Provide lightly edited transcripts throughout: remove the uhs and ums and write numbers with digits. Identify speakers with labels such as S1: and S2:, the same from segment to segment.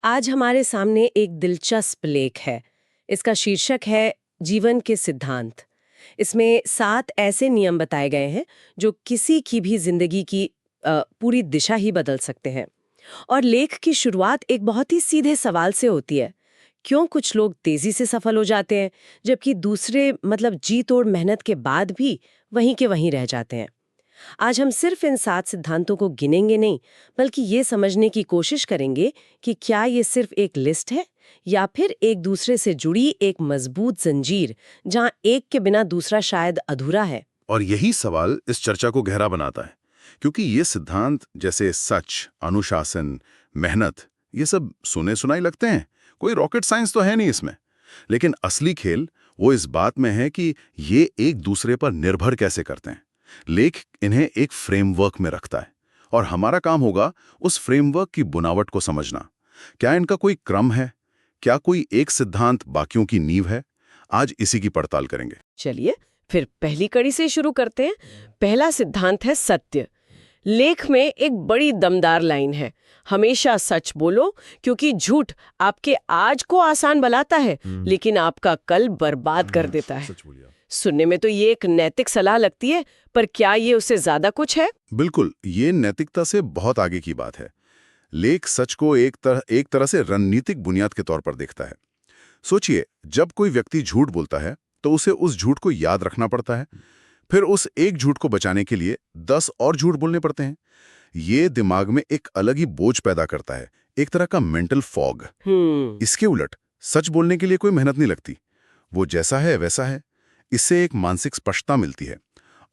S1: आज हमारे सामने एक दिलचस्प लेख है। इसका शीर्षक है जीवन के सिद्धांत। इसमें 7 ऐसे नियम बताए गए हैं जो किसी की भी जिंदगी की पूरी दिशा ही बदल सकते हैं। और लेख की शुरुआत एक बहुत ही सीधे सवाल से होती है। क्यों कुछ लोग तेजी से सफल हो जाते हैं जबकि दूसरे जी तोड़ मेहनत के बाद भी वहीं के वहीं रह जाते हैं। आज हम सिर्फ इन 7 सिद्धांतों को गिनेंगे नहीं, बल्कि ये समझने की कोशिश करेंगे कि क्या ये सिर्फ एक लिस्ट है या फिर एक दूसरे से जुड़ी एक मजबूत जंजीर, जहां एक के बिना दूसरा शायद अधूरा है।
S2: और यही सवाल इस चर्चा को गहरा बनाता है, क्योंकि ये सिद्धांत जैसे सच, अनुशासन, मेहनत, ये सब सुने सुनाई लगते हैं। कोई रॉकेट साइंस तो है नहीं इसमें। लेकिन असली खेल वो इस बात में है कि ये एक दूसरे पर निर्भर कैसे करते हैं। लेख इन्हें एक फ्रेमवर्क में रखता है और हमारा काम होगा उस फ्रेमवर्क की बुनावट को समझना। क्या इनका कोई क्रम है? क्या कोई एक सिद्धांत बाकियों की नींव है? आज इसी की पड़ताल करेंगे।
S1: चलिए फिर पहली कड़ी से शुरू करते हैं। पहला सिद्धांत है सत्य। लेख में एक बड़ी दमदार लाइन है, हमेशा सच बोलो क्योंकि झूठ आपके आज को आसान बनाता है लेकिन आपका कल बर्बाद कर देता है।
S2: सच बोलिए।
S1: सुनने में तो ये एक नैतिक सलाह लगती है, पर क्या ये उससे ज्यादा कुछ है?
S2: बिल्कुल, ये नैतिकता से बहुत आगे की बात है। लेख सच को एक तरह से रणनीतिक बुनियाद के तौर पर देखता है। सोचिए, जब कोई व्यक्ति झूठ बोलता है तो उसे उस झूठ को याद रखना पड़ता है, फिर उस एक झूठ को बचाने के लिए 10 और झूठ बोलने पड़ते हैं। ये दिमाग में एक अलग ही बोझ पैदा करता है, एक तरह का मेंटल फॉग। इसके उलट सच बोलने के लिए कोई मेहनत नहीं लगती, वो जैसा है वैसा है। इससे एक मानसिक स्पष्टता मिलती है।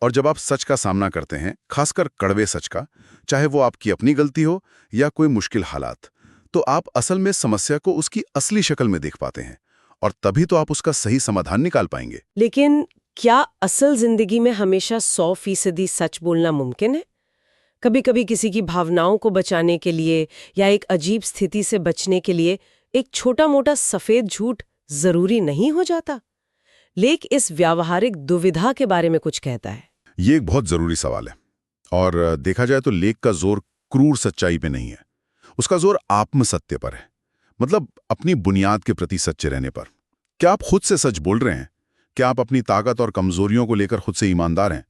S2: और जब आप सच का सामना करते हैं, खासकर कड़वे सच का, चाहे वो आपकी अपनी गलती हो या कोई मुश्किल हालात, तो आप असल में समस्या को उसकी असली शक्ल में देख पाते हैं और तभी तो आप उसका सही समाधान निकाल पाएंगे।
S1: लेकिन क्या असल जिंदगी में हमेशा 100% सच बोलना मुमकिन है? कभी कभी किसी की भावनाओं को बचाने के लिए या एक अजीब स्थिति से बचने के लिए एक छोटा मोटा सफेद झूठ जरूरी नहीं हो जाता। लेख इस व्यावहारिक दुविधा के बारे में कुछ कहता है।
S2: ये एक बहुत जरूरी सवाल है और देखा जाए तो लेख का जोर क्रूर सच्चाई पे नहीं है, उसका जोर आत्मसत्य पर है। मतलब अपनी बुनियाद के प्रति सच्चे रहने पर। क्या आप खुद से सच बोल रहे हैं? क्या आप अपनी ताकत और कमजोरियों को लेकर खुद से ईमानदार हैं?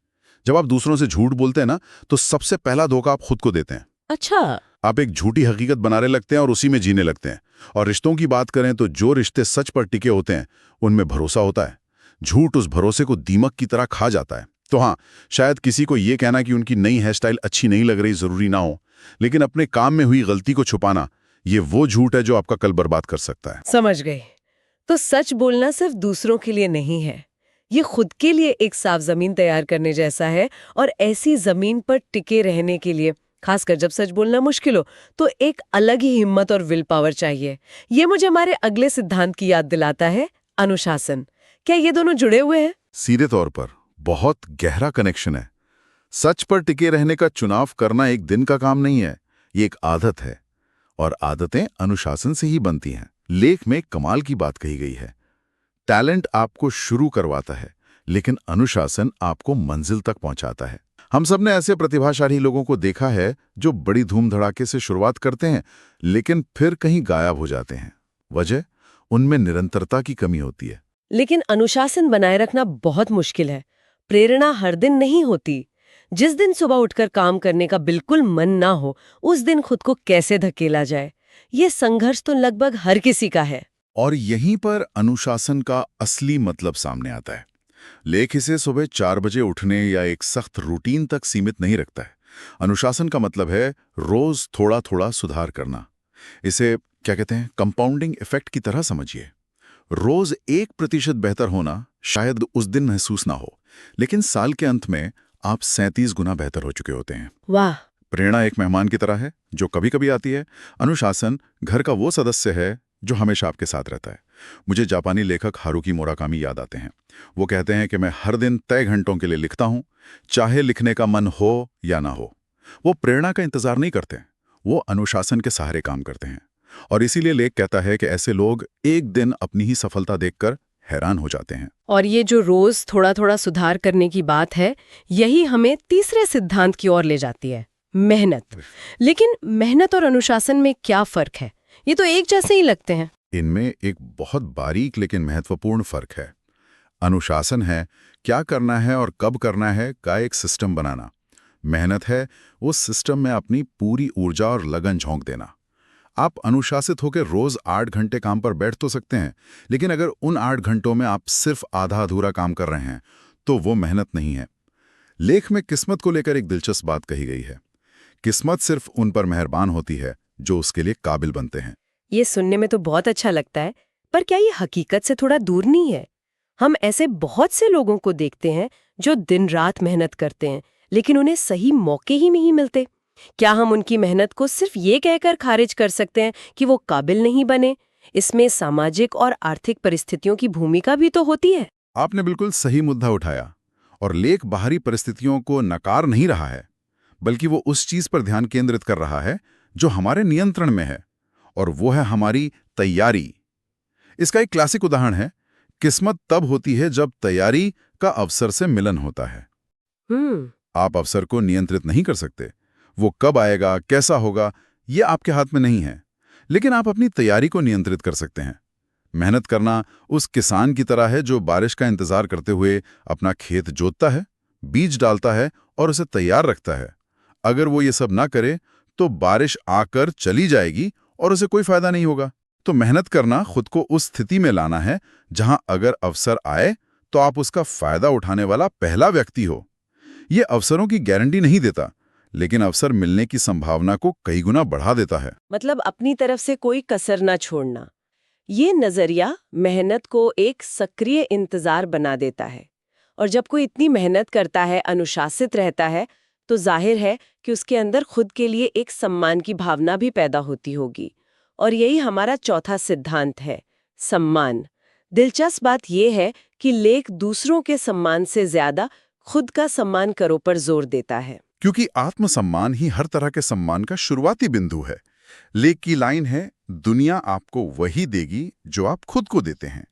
S2: जब आप दूसरों से झूठ बोलते हैं ना, तो सबसे पहला धोखा आप खुद को देते हैं।
S1: अच्छा।
S2: आप एक झूठी हकीकत बनाने लगते हैं और उसी में जीने लगते हैं। और रिश्तों की बात करें तो जो रिश्ते सच पर टिके होते हैं उनमें भरोसा होता है। झूठ उस भरोसे को दीमक की तरह खा जाता है। तो हाँ, शायद किसी को ये कहना कि उनकी नई हेयर स्टाइल अच्छी नहीं लग रही जरूरी ना हो, लेकिन अपने काम में हुई गलती को छुपाना, ये वो झूठ है जो आपका कल बर्बाद कर सकता है।
S1: समझ गई। तो सच बोलना सिर्फ दूसरों के लिए नहीं है, ये खुद के लिए एक साफ जमीन तैयार करने जैसा है। और ऐसी जमीन पर टिके रहने के लिए, खासकर जब सच बोलना मुश्किल हो, तो एक अलग ही हिम्मत और विल पावर चाहिए। ये मुझे हमारे अगले सिद्धांत की याद दिलाता है, अनुशासन। क्या ये दोनों जुड़े हुए हैं?
S2: सीधे तौर पर बहुत गहरा कनेक्शन है। सच पर टिके रहने का चुनाव करना एक दिन का काम नहीं है, ये एक आदत है और आदतें अनुशासन से ही बनती हैं। लेख में कमाल की बात कही गई है, टैलेंट आपको शुरू करवाता है लेकिन अनुशासन आपको मंजिल तक पहुंचाता है। हम सब ने ऐसे प्रतिभाशाली लोगों को देखा है जो बड़ी धूम धड़ाके से शुरुआत करते हैं लेकिन फिर कहीं गायब हो जाते हैं। वजह उनमें निरंतरता की कमी होती है।
S1: लेकिन अनुशासन बनाए रखना बहुत मुश्किल है। प्रेरणा हर दिन नहीं होती। जिस दिन सुबह उठकर काम करने का बिल्कुल मन ना हो, उस दिन खुद को कैसे धकेला जाए, ये संघर्ष तो लगभग हर किसी का है।
S2: और यहीं पर अनुशासन का असली मतलब सामने आता है। लेख इसे सुबह 4 बजे उठने या एक सख्त रूटीन तक सीमित नहीं रखता है। अनुशासन का मतलब है रोज थोड़ा थोड़ा सुधार करना। इसे क्या कहते हैं, कंपाउंडिंग इफेक्ट की तरह समझिए। रोज 1% बेहतर होना शायद उस दिन महसूस ना हो, लेकिन साल के अंत में आप 37 गुना बेहतर हो चुके होते हैं।
S1: वाह।
S2: प्रेरणा एक मेहमान की तरह है जो कभी कभी आती है। अनुशासन घर का वो सदस्य है जो हमेशा आपके साथ रहता है। मुझे जापानी लेखक हारुकी मुराकामी याद आते हैं। वो कहते हैं कि मैं हर दिन तय घंटों के लिए लिखता हूं, चाहे लिखने का मन हो या ना हो। वो प्रेरणा का इंतजार नहीं करते, वो अनुशासन के सहारे काम करते हैं। और इसीलिए लेख कहता है कि ऐसे लोग एक दिन अपनी ही सफलता देखकर हैरान हो जाते हैं।
S1: और ये जो रोज थोड़ा थोड़ा सुधार करने की बात है, यही हमें तीसरे सिद्धांत की ओर ले जाती है, मेहनत। लेकिन मेहनत और अनुशासन में क्या फर्क है? ये तो एक जैसे ही लगते हैं।
S2: इनमें एक बहुत बारीक लेकिन महत्वपूर्ण फर्क है। अनुशासन है, क्या करना है और कब करना है का एक सिस्टम बनाना। मेहनत है, उस सिस्टम में अपनी पूरी ऊर्जा और लगन झोंक देना। आप अनुशासित होकर रोज 8 घंटे काम पर बैठ तो सकते हैं, लेकिन अगर उन 8 घंटों में आप सिर्फ आधा अधूरा काम कर रहे हैं, तो वो मेहनत नहीं है। लेख में किस्मत को लेकर एक दिलचस्प बात कही गई है। किस्मत सिर्फ उन पर मेहरबान होती है जो उसके लिए काबिल बनते हैं।
S1: ये सुनने में तो बहुत अच्छा लगता है, पर क्या ये हकीकत से थोड़ा दूर नहीं है? हम ऐसे बहुत से लोगों को देखते हैं जो दिन रात मेहनत करते हैं, लेकिन उन्हें सही मौके ही नहीं मिलते। क्या हम उनकी मेहनत को सिर्फ ये कहकर खारिज कर सकते हैं कि वो काबिल नहीं बने? इसमें सामाजिक और आर्थिक परिस्थितियों की भूमिका भी तो होती है।
S2: आपने बिल्कुल सही मुद्दा उठाया। और लेख बाहरी परिस्थितियों को नकार नहीं रहा है, बल्कि वो उस चीज पर ध्यान केंद्रित कर रहा है जो हमारे नियंत्रण में है, और वो है हमारी तैयारी। इसका एक क्लासिक उदाहरण है, किस्मत तब होती है जब तैयारी का अवसर से मिलन होता है।
S1: हम्म।
S2: आप अवसर को नियंत्रित नहीं कर सकते। वो कब आएगा, कैसा होगा, ये आपके हाथ में नहीं है। लेकिन आप अपनी तैयारी को नियंत्रित कर सकते हैं। मेहनत करना उस किसान की तरह है जो बारिश का इंतजार करते हुए अपना खेत जोतता है, बीज डालता है और उसे तैयार रखता है। अगर वो ये सब ना करे तो बारिश आकर चली जाएगी और उसे कोई फायदा नहीं होगा। तो मेहनत करना खुद को उस स्थिति में लाना है जहां अगर अवसर आए तो आप उसका फायदा उठाने वाला पहला व्यक्ति हो। ये अवसरों की गारंटी नहीं देता, लेकिन अवसर मिलने की संभावना को कई गुना बढ़ा देता है।
S1: मतलब अपनी तरफ से कोई कसर ना छोड़ना। ये नजरिया मेहनत को एक सक्रिय इंतजार बना देता है। और जब कोई इतनी मेहनत करता है, अनुशासित रहता है, तो जाहिर है कि उसके अंदर खुद के लिए एक सम्मान की भावना भी पैदा होती होगी। और यही हमारा चौथा सिद्धांत है, सम्मान। दिलचस्प बात यह है कि लेख दूसरों के सम्मान से ज्यादा खुद का सम्मान करो पर जोर देता है।
S2: क्योंकि आत्मसम्मान ही हर तरह के सम्मान का शुरुआती बिंदु है। लेख की लाइन है, दुनिया आपको वही देगी जो आप खुद को देते हैं।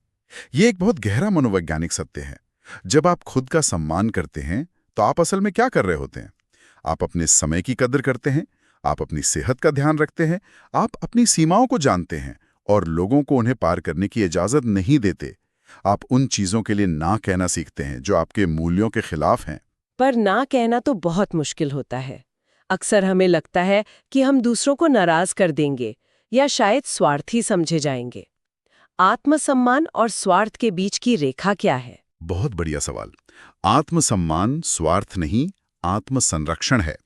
S2: ये एक बहुत गहरा मनोवैज्ञानिक सत्य है। जब आप खुद का सम्मान करते हैं तो आप असल में क्या कर रहे होते हैं? आप अपने समय की कदर करते हैं, आप अपनी सेहत का ध्यान रखते हैं, आप अपनी सीमाओं को जानते हैं और लोगों को उन्हें पार करने की इजाजत नहीं देते। आप उन चीजों के लिए ना कहना सीखते हैं जो आपके मूल्यों के खिलाफ हैं।
S1: पर ना कहना तो बहुत मुश्किल होता है। अक्सर हमें लगता है कि हम दूसरों को नाराज कर देंगे या शायद स्वार्थी समझे जाएंगे। आत्मसम्मान और स्वार्थ के बीच की रेखा क्या है?
S2: बहुत बढ़िया सवाल। आत्मसम्मान स्वार्थ नहीं, आत्मसंरक्षण है।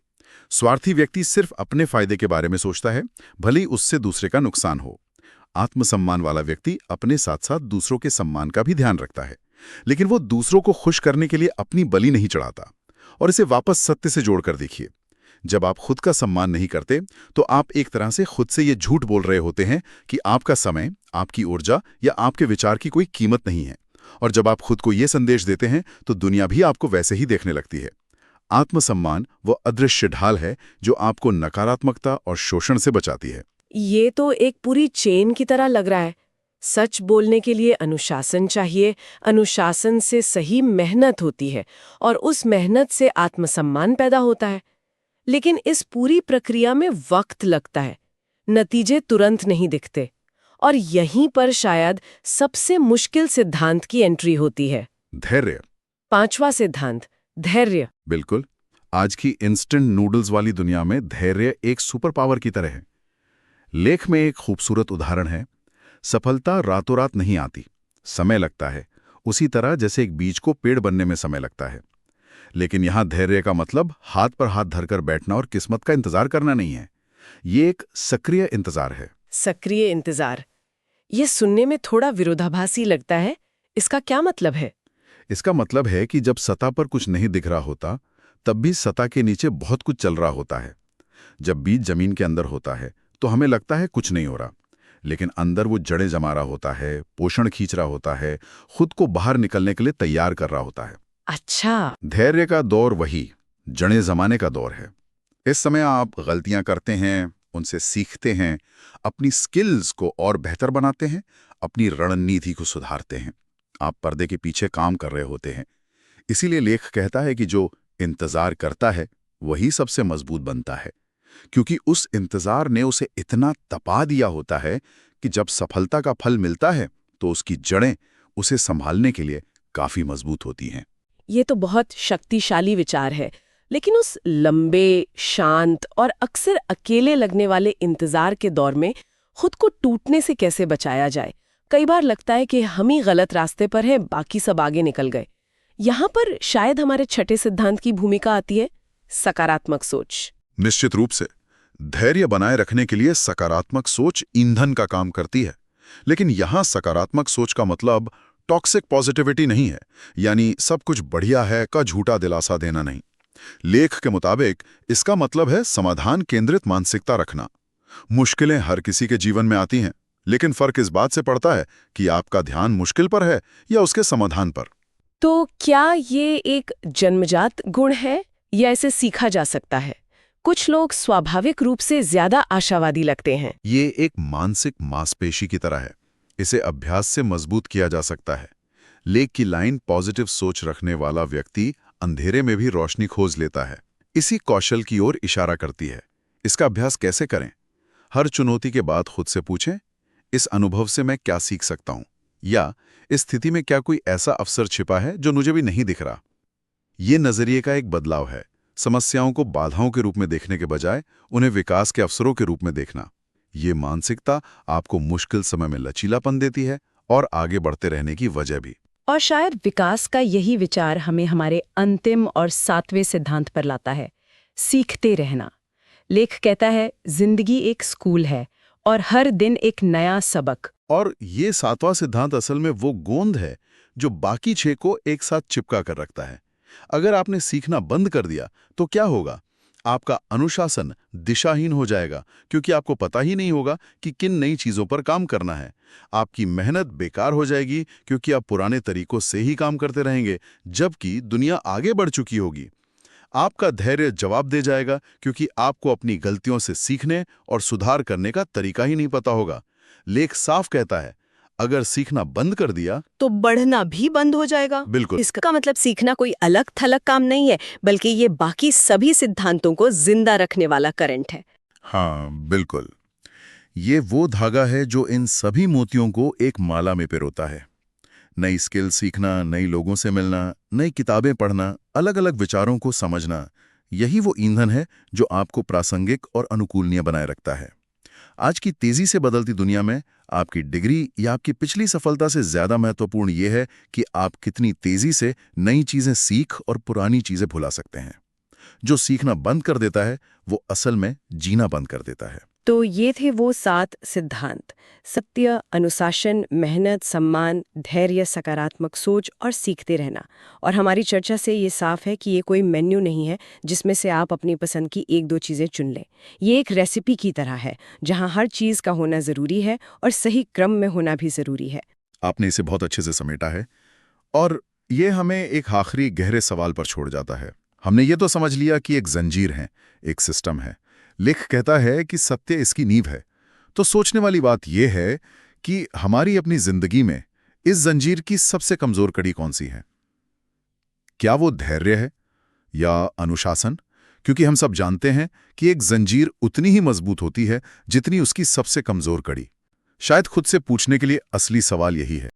S2: स्वार्थी व्यक्ति सिर्फ अपने फायदे के बारे में सोचता है, भले ही उससे दूसरे का नुकसान हो। आत्मसम्मान वाला व्यक्ति अपने साथ साथ दूसरों के सम्मान का भी ध्यान रखता है, लेकिन वो दूसरों को खुश करने के लिए अपनी बलि नहीं चढ़ाता। और इसे वापस सत्य से जोड़कर देखिए, जब आप खुद का सम्मान नहीं करते तो आप एक तरह से खुद से ये झूठ बोल रहे होते हैं कि आपका समय, आपकी ऊर्जा या आपके विचार की कोई कीमत नहीं है। और जब आप खुद को ये संदेश देते हैं तो दुनिया भी आपको वैसे ही देखने लगती है। आत्मसम्मान वो अदृश्य ढाल है जो आपको नकारात्मकता और शोषण से बचाती है।
S1: ये तो एक पूरी चेन की तरह लग रहा है। सच बोलने के लिए अनुशासन चाहिए, अनुशासन से सही मेहनत होती है और उस मेहनत से आत्मसम्मान पैदा होता है। लेकिन इस पूरी प्रक्रिया में वक्त लगता है, नतीजे तुरंत नहीं दिखते। और यहीं पर शायद सबसे मुश्किल सिद्धांत की एंट्री होती है,
S2: धैर्य।
S1: पांचवा सिद्धांत, धैर्य।
S2: बिल्कुल। आज की इंस्टेंट नूडल्स वाली दुनिया में धैर्य एक सुपर पावर की तरह है। लेख में एक खूबसूरत उदाहरण है, सफलता रातों रात नहीं आती, समय लगता है, उसी तरह जैसे एक बीज को पेड़ बनने में समय लगता है। लेकिन यहां धैर्य का मतलब हाथ पर हाथ धरकर बैठना और किस्मत का इंतजार करना नहीं है। ये एक सक्रिय इंतजार है।
S1: सक्रिय इंतजार, ये सुनने में थोड़ा विरोधाभासी लगता है। इसका क्या मतलब है?
S2: इसका मतलब है कि जब सतह पर कुछ नहीं दिख रहा होता, तब भी सतह के नीचे बहुत कुछ चल रहा होता है। जब बीज जमीन के अंदर होता है तो हमें लगता है कुछ नहीं हो रहा, लेकिन अंदर वो जड़ें जमा रहा होता है, पोषण खींच रहा होता है, खुद को बाहर निकलने के लिए तैयार कर रहा होता है।
S1: अच्छा।
S2: धैर्य का दौर वही जड़ें जमाने का दौर है। इस समय आप गलतियां करते हैं, उनसे सीखते हैं, अपनी स्किल्स को और बेहतर बनाते हैं, अपनी रणनीति को सुधारते हैं। आप पर्दे के पीछे काम कर रहे होते हैं। इसीलिए लेख कहता है कि जो इंतजार करता है वही सबसे मजबूत बनता है। क्योंकि उस इंतजार ने उसे इतना तपा दिया होता है कि जब सफलता का फल मिलता है तो उसकी जड़ें उसे संभालने के लिए काफी मजबूत होती हैं।
S1: ये तो बहुत शक्तिशाली विचार है, लेकिन उस लंबे, शांत और अक्सर अकेले लगने वाले इंतजार के दौर में खुद को टूटने से कैसे बचाया जाए? कई बार लगता है कि हम ही गलत रास्ते पर हैं, बाकी सब आगे निकल गए। यहाँ पर शायद हमारे छठे सिद्धांत की भूमिका आती है, सकारात्मक सोच।
S2: निश्चित रूप से धैर्य बनाए रखने के लिए सकारात्मक सोच ईंधन का काम करती है। लेकिन यहां सकारात्मक सोच का मतलब टॉक्सिक पॉजिटिविटी नहीं है, यानी सब कुछ बढ़िया है का झूठा दिलासा देना नहीं। लेख के मुताबिक इसका मतलब है समाधान केंद्रित मानसिकता रखना। मुश्किलें हर किसी के जीवन में आती हैं, लेकिन फर्क इस बात से पड़ता है कि आपका ध्यान मुश्किल पर है या उसके समाधान पर।
S1: तो क्या ये एक जन्मजात गुण है या इसे सीखा जा सकता है? कुछ लोग स्वाभाविक रूप से ज्यादा आशावादी लगते हैं।
S2: ये एक मानसिक मांसपेशी की तरह है, इसे अभ्यास से मजबूत किया जा सकता है। लेख की लाइन पॉजिटिव सोच रखने वाला व्यक्ति अंधेरे में भी रोशनी खोज लेता है, इसी कौशल की ओर इशारा करती है। इसका अभ्यास कैसे करें? हर चुनौती के बाद खुद से पूछें, इस अनुभव से मैं क्या सीख सकता हूं, या इस स्थिति में क्या कोई ऐसा अवसर छिपा है जो मुझे भी नहीं दिख रहा। ये नजरिए का एक बदलाव है, समस्याओं को बाधाओं के रूप में देखने के बजाय उन्हें विकास के अवसरों के रूप में देखना। ये मानसिकता आपको मुश्किल समय में लचीलापन देती है और आगे बढ़ते रहने की वजह भी।
S3: और शायद विकास का यही विचार हमें हमारे अंतिम और 7वें सिद्धांत पर लाता है, सीखते रहना। लेख कहता है, जिंदगी एक स्कूल है और हर दिन एक नया सबक।
S2: और ये 7वां सिद्धांत असल में वो गोंद है जो बाकी 6 को एक साथ चिपका कर रखता है। अगर आपने सीखना बंद कर दिया तो क्या होगा? आपका अनुशासन दिशाहीन हो जाएगा, क्योंकि आपको पता ही नहीं होगा कि किन नई चीजों पर काम करना है। आपकी मेहनत बेकार हो जाएगी, क्योंकि आप पुराने तरीकों से ही काम करते रहेंगे, जबकि दुनिया आगे बढ़ चुकी होगी। आपका धैर्य जवाब दे जाएगा, क्योंकि आपको अपनी गलतियों से सीखने और सुधार करने का तरीका ही नहीं पता होगा। लेख साफ कहता है, अगर सीखना बंद कर दिया
S4: तो बढ़ना भी बंद हो जाएगा।
S2: बिल्कुल।
S4: इसका मतलब सीखना कोई अलग थलग काम नहीं है, बल्कि ये बाकी सभी सिद्धांतों को जिंदा रखने वाला करंट है।
S2: हाँ, बिल्कुल। ये वो धागा है जो इन सभी मोतियों को एक माला में पिरोता है। नई स्किल सीखना, नई लोगों से मिलना, नई किताबें पढ़ना, अलग अलग विचारों को समझना, यही वो ईंधन है जो आपको प्रासंगिक और अनुकूलनीय बनाए रखता है। आज की तेजी से बदलती दुनिया में आपकी डिग्री या आपकी पिछली सफलता से ज्यादा महत्वपूर्ण यह है कि आप कितनी तेजी से नई चीजें सीख और पुरानी चीजें भुला सकते हैं। जो सीखना बंद कर देता है वो असल में जीना बंद कर देता है।
S1: तो ये थे वो 7 सिद्धांत: सत्य, अनुशासन, मेहनत, सम्मान, धैर्य, सकारात्मक सोच और सीखते रहना। और हमारी चर्चा से ये साफ है कि ये कोई मेन्यू नहीं है जिसमें से आप अपनी पसंद की 1-2 चीज़ें चुन लें। ये एक रेसिपी की तरह है जहाँ हर चीज़ का होना ज़रूरी है और सही क्रम में होना भी ज़रूरी है।
S2: आपने इसे बहुत अच्छे से समेटा है, और ये हमें एक आखिरी गहरे सवाल पर छोड़ जाता है। हमने ये तो समझ लिया कि एक जंजीर है, एक सिस्टम है। लेख कहता है कि सत्य इसकी नींव है। तो सोचने वाली बात यह है कि हमारी अपनी जिंदगी में इस जंजीर की सबसे कमजोर कड़ी कौन सी है? क्या वो धैर्य है या अनुशासन? क्योंकि हम सब जानते हैं कि एक जंजीर उतनी ही मजबूत होती है जितनी उसकी सबसे कमजोर कड़ी। शायद खुद से पूछने के लिए असली सवाल यही है।